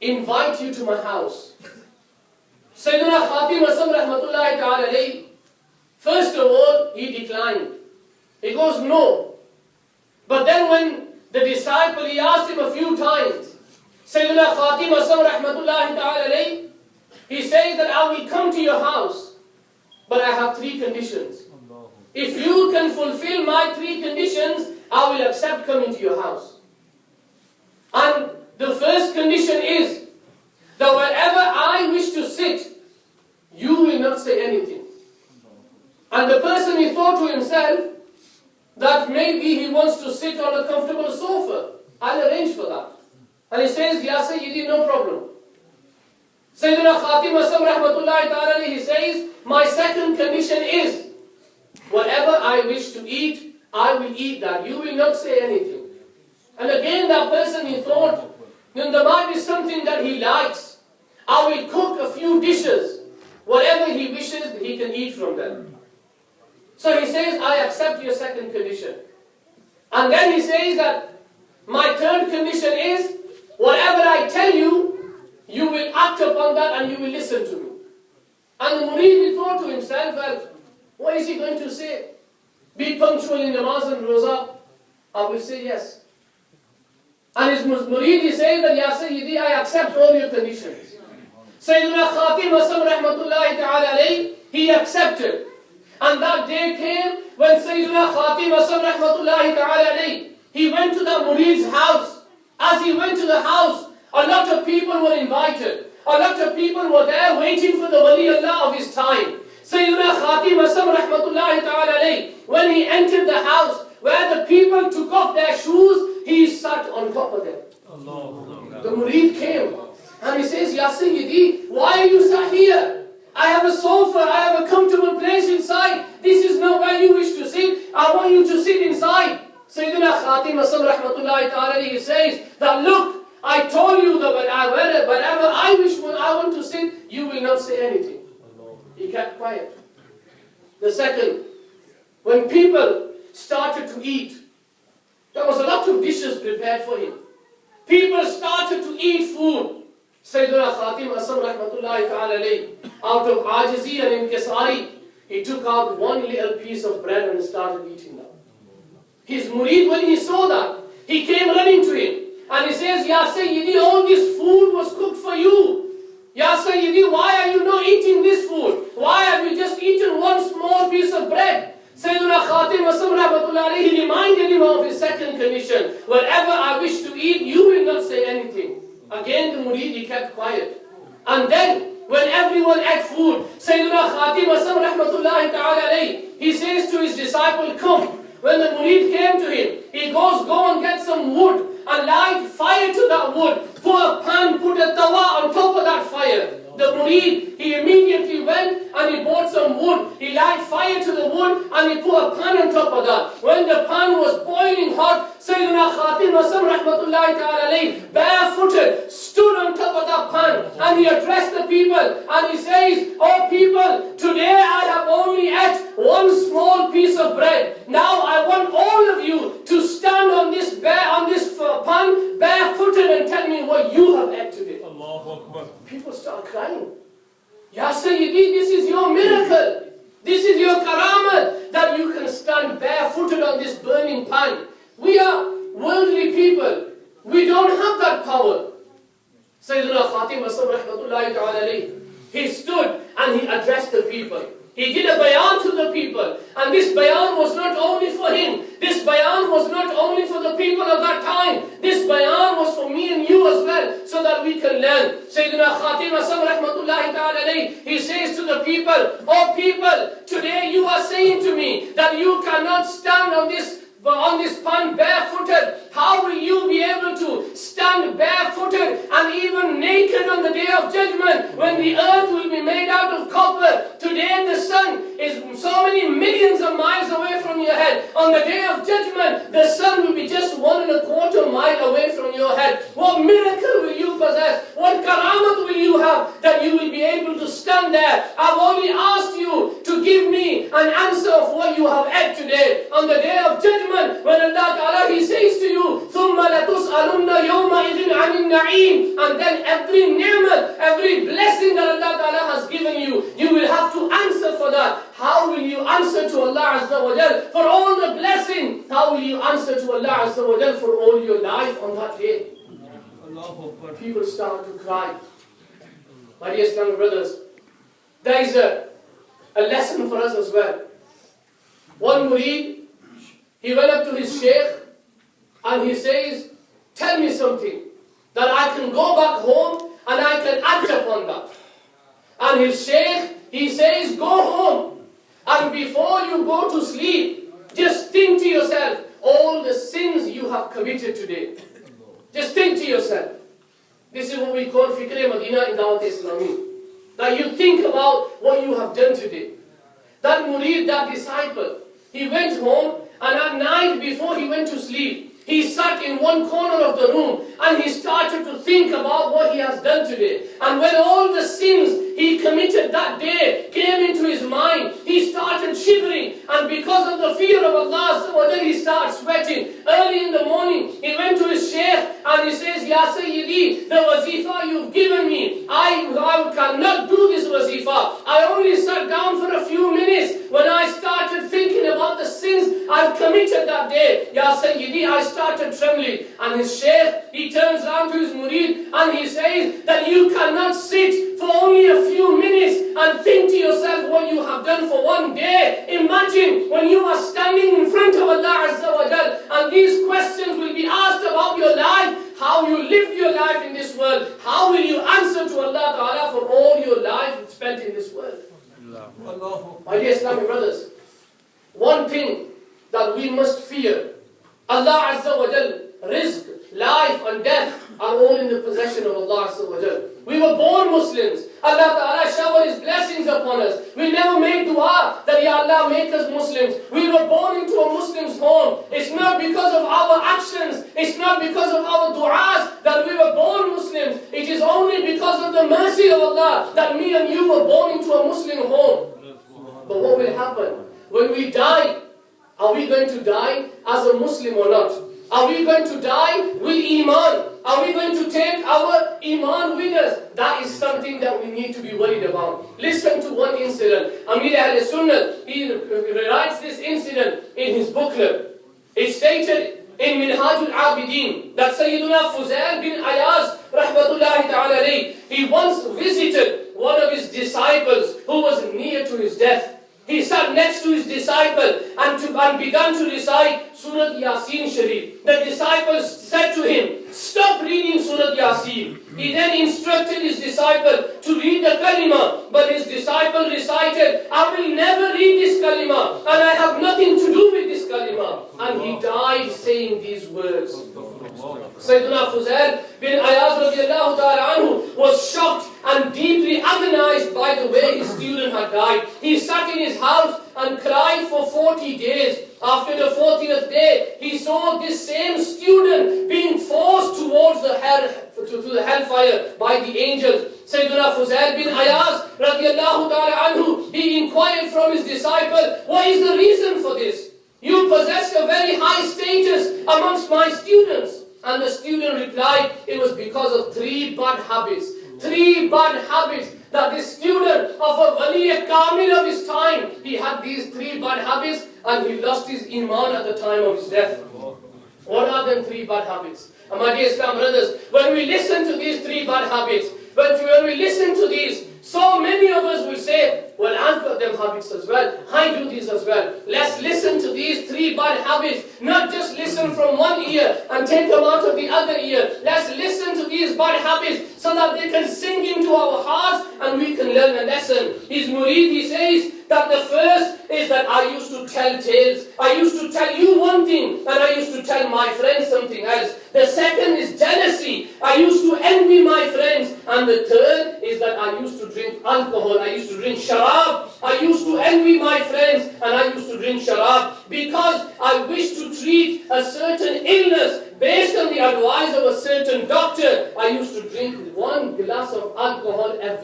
invite you to my house. Sayyidina Khatim Asam rahmatullahi ta'ala alayhi, first of all, he declined. He goes, no. But then when the disciple, he asked him a few times, Sayyidina Khatim Asam rahmatullahi ta'ala alayhi, he says that I will come to your house, but I have 3 conditions. If you can fulfill my 3 conditions, I will accept coming to your house. And the first condition is that wherever I wish to sit, you will not say anything. And the person, he thought to himself that maybe he wants to sit on a comfortable sofa. I'll arrange for that. And he says, Ya Sayyidi, no problem. Sayyidina Khatim Asam rahmatullahi ta'ala, he says, my second condition is, whatever I wish to eat, I will eat that. You will not say anything. And again that person, he thought, there might be something that he likes. I will cook a few dishes. Whatever he wishes, he can eat from them. So he says, I accept your second condition. And then he says that my third condition is, whatever I tell you, you will act upon that and you will listen to me. And the murid, he thought to himself, well, what is he going to say? Be punctual in namaz and roza. I will say yes. And his murid, he says that, Ya Sayyidi, I accept all your conditions. Sayyidina Khatim Asam rahmatullahi ta'ala alayhi, he accepted. And that day came when Sayyidina Khatim Asam rahmatullahi ta'ala alayhi, he went to the murid's house. As he went to the house, a lot of people were invited. A lot of people were there waiting for the Wali Allah of his time. Sayyidina Khatim Asam rahmatullahi ta'ala alayhi, when he entered the house, where the people took off their shoes, he sat on top of them. The murid came and he says, Ya Sayyidi, why are you sat here? I have a sofa, I have a comfortable place inside. This is not where you wish to sit. I want you to sit inside. Sayyidina Khatim Asam rahmatullahi ta'ala, he says that, look, I told you that wherever I wish, when I want to sit, you will not say anything. He kept quiet. The second, when people started to eat, there was a lot of dishes prepared for him. People started to eat food. Sayyidina Khatim Asam rahmatullahi ta'ala alayhi, out of ajizi and inkisari, he took out one little piece of bread and started eating that. His murid, when he saw that, he came running to him. And he says, Ya Sayyidi, all this food was cooked for you. Ya Sayyidi, why are you not eating this food? Why have you just eaten one small piece of bread? Sayyidina Khatim Asam rahmatullahi alayhi, he reminded him of his second condition. Whatever I wish to eat, you will not say anything. Again the murid, he kept quiet. And then, when everyone ate food, Sayyidina Khatim Asam rahmatullahi ta'ala alayhi, he says to his disciple, come. When the murid came to him, he goes, go and get some wood and light fire to that wood. Put a pan, put a tawa on top of that fire. The murid, he immediately went and he bought some wood. He light fire to the wood and he put a pan on top of that. When the pan was boiling hot, Sayyidina Khatim Asam rahmatullahi ta'ala alayhi, barefooted, stood on top of that pan and he addressed the people and he says, oh people, today I have only ate one small piece of bread. Now I want all of you to stand on this pan barefooted and tell me what you have ate today. People start crying. Ya Sayyidi, this is your miracle. This is your karamat that you can stand barefooted on this burning pan. We are worldly people. We don't have that power. Sayyidina Khatim Asam rahmatullahi ta'ala alayhi, he stood and he addressed the people. He did a bayan to the people. And this bayan was not only for him. This bayan was not only for the people of that time. This bayan was for me and you as well, so that we can learn. Sayyidina Khatim Asam rahmatullahi ta'ala alayhi, he says to the people, oh people, today you are saying to me that you cannot stand on this pan barefooted. How will you be able to stand barefooted and even naked on the day of judgment when the earth will be made out of copper? Today the sun is so many millions of miles away from your head. On the day of judgment, the sun will be just 1.25 miles away from your head. What miracle will you possess? What karamat will you have that you will be able to stand there? I've only asked you to give me an answer of what you have ate today. On the day of judgment, when Allah Ta'ala, He says to you, ثُمَّ لَتُسْأَلُنَّ يَوْمَئِذٍ عَنِ النَّعِيمِ, and then every ni'mat, every blessing that Allah Ta'ala has given you, you will have to answer for that. How will you answer to Allah Azza wa Jal for all the blessing? How will you answer to Allah Azza wa Jal for all your life on that day? People start to cry. My dear Islamic brothers, there is a lesson for us as well. One murid, he went up to his shaykh and he says, tell me something that I can go back home and I can act upon that. And his shaykh, he says, go home and before you go to sleep, just think to yourself all the sins you have committed today. Just think to yourself. This is what we call Fikr Madina in Dawete Isl. That you think about what you have done today. That murid, that disciple, he went home and at night before he went to sleep, he sat in one corner of the room and he started to think about what he has done today. And when all the sins he committed that day came into his mind, he started shivering. And because of the fear of Allah, then he started sweating. Early in the morning, he went to his shaykh and he says, Ya Sayyidi, the wazifa you've given me, I cannot do this wazifa. I only sat down for a few minutes when I started thinking about the sins I've committed that day. Ya Sayyidi, I started trembling. And his shaykh, he turns around to his murid and he says that you cannot sit for only a few minutes and think to yourself what you have done for one day. Imagine when you are standing in front of Allah Azza wa Jal and these questions will be asked about your life, how you lived your life in this world, how will you answer to Allah Ta'ala for all your life spent in this world? My dear Islamic brothers, one thing that we must fear, Allah Azza wa Jal, rizq, life and death are all in the possession of Allah Azza wa Jal. We were born Muslims. Allah Ta'ala showered His blessings upon us. We never made dua that Ya Allah make us Muslims. We were born into a Muslim's home. It's not because of our actions. It's not because of our du'as that we were born Muslims. It is only because of the mercy of Allah that me and you were born into a Muslim home. But what will happen? When we die, are we going to die as a Muslim or not? Are we going to die with Iman? Are we going to take our Iman with us? That is something that we need to be worried about. Listen to one incident. Amir Ahl Sunnah, he writes this incident in his booklet. It's stated in Minhajul Abidin that Sayyiduna Fuzail bin Ayaz, rahmatullahi ta'ala alayhi, he once visited one of his disciples who was near to his death. He sat next to his disciple and began to recite Surah Yasin Sharif. The disciples said to him, stop reading Surah Yasin. He then instructed his disciple to read the kalima. But his disciple recited, I will never read this kalima and I have nothing to do with this kalima. And he died saying these words. Sayyiduna Fuzail bin Ayaz radiallahu ta'ala anhu was shocked and deeply agonized by the way his student had died. He sat in his house and cried for 40 days. After the 40th day, he saw this same student being forced towards the hellfire by the angels. Sayyiduna Fuzail bin Ayaz radiallahu ta'ala anhu, he inquired from his disciple, what is the reason for this? You possess a very high status amongst my students. And the student replied, it was because of 3 bad habits. 3 bad habits that this student of a wali kamil of his time, he had these 3 bad habits and he lost his iman at the time of his death. What are them 3 bad habits? And my dear Islam brothers, when we listen to these 3 bad habits, when we listen to these, so many of us will say, well, I've got them habits as well. I do these as well. Let's listen to these 3 bad habits. Not just listen from one ear and take them out of the other ear. Let's listen to these bad habits so that they can sink into our hearts and we can learn a lesson. His murid, he says that the first is that I used to tell tales. I used to tell you one thing and I used to tell my friends something else. The second is jealousy. I used to envy my friends. And the third is that I used to drink alcohol. I used to drink sharab. I used to envy my friends and I used to drink sharab because I wished to treat a certain illness based on the advice of a certain doctor. I used to drink 1 glass of alcohol every